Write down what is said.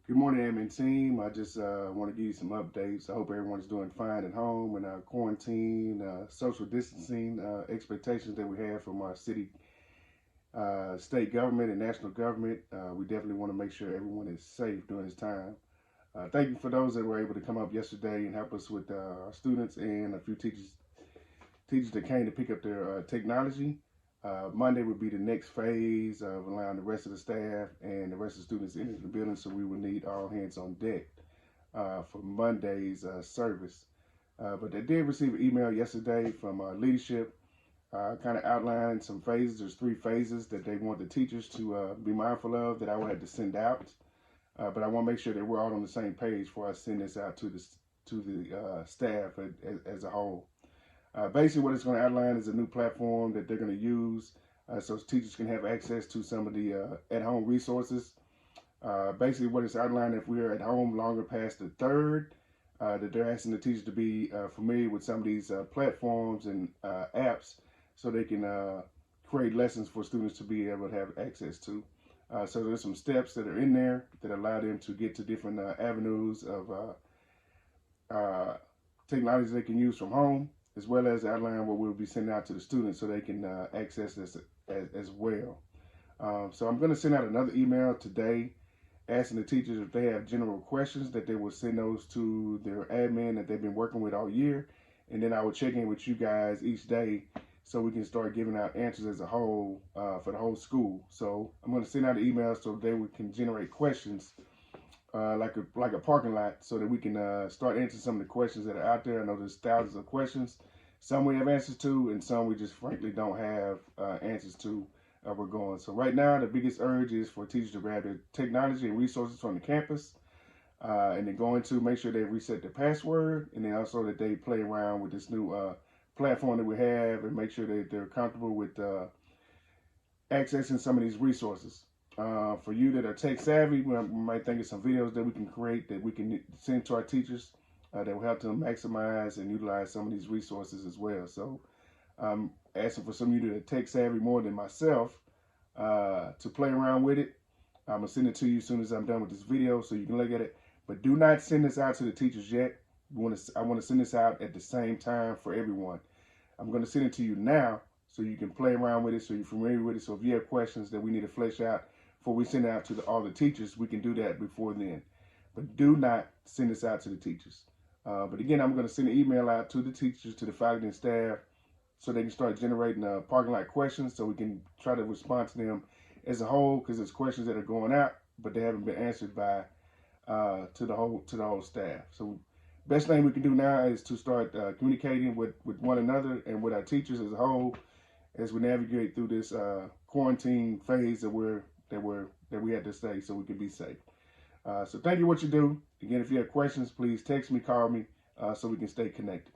Good morning, admin team. I just want to give you some updates. I hope everyone's doing fine at home and quarantine, social distancing expectations that we have from our city, state government, and national government. We definitely want to make sure everyone is safe during this time. Thank you for those that were able to come up yesterday and help us with our students and a few teachers that came to pick up their technology. Monday would be the next phase of allowing the rest of the staff and the rest of the students into the building, so we will need all hands on deck for Monday's service. But they did receive an email yesterday from leadership, kind of outlining some phases. There's 3 phases that they want the teachers to be mindful of that I will have to send out. But I want to make sure that we're all on the same page before I send this out to the staff as a whole. Basically, what it's going to outline is a new platform that they're going to use so teachers can have access to some of the at-home resources. Basically, what it's outlining, if we're at home longer past the 3rd, that they're asking the teachers to be familiar with some of these platforms and apps so they can create lessons for students to be able to have access to. So there's some steps that are in there that allow them to get to different avenues of technology they can use from home, as well as outline what we'll be sending out to the students so they can access this as well. So I'm going to send out another email today asking the teachers if they have general questions that they will send those to their admin that they've been working with all year. And then I will check in with you guys each day so we can start giving out answers as a whole for the whole school. So I'm going to send out an email so they can generate questions like a parking lot, so that we can start answering some of the questions that are out there. I know there's thousands of questions. Some we have answers to, and some we just frankly don't have answers to. We're going. So right now, the biggest urge is for teachers to grab their technology and resources from the campus, and then go into make sure they reset their password, and then also that they play around with this new platform that we have, and make sure that they're comfortable with accessing some of these resources. For you that are tech savvy, we might think of some videos that we can create that we can send to our teachers that will help them maximize and utilize some of these resources as well. So I'm asking for some of you that are tech savvy more than myself to play around with it. I'm going to send it to you as soon as I'm done with this video so you can look at it. But do not send this out to the teachers yet. I want to send this out at the same time for everyone. I'm going to send it to you now so you can play around with it, so you're familiar with it. So if you have questions that we need to flesh out before we send it out to all the teachers, we can do that before then. But do not send this out to the teachers. But again, I'm going to send an email out to the teachers, to the faculty and staff, so they can start generating parking lot questions so we can try to respond to them as a whole, because it's questions that are going out, but they haven't been answered by to the whole staff. So best thing we can do now is to start communicating with one another and with our teachers as a whole as we navigate through this quarantine phase that we had to stay so we can be safe. So thank you for what you do. Again, if you have questions, please text me, call me, so we can stay connected.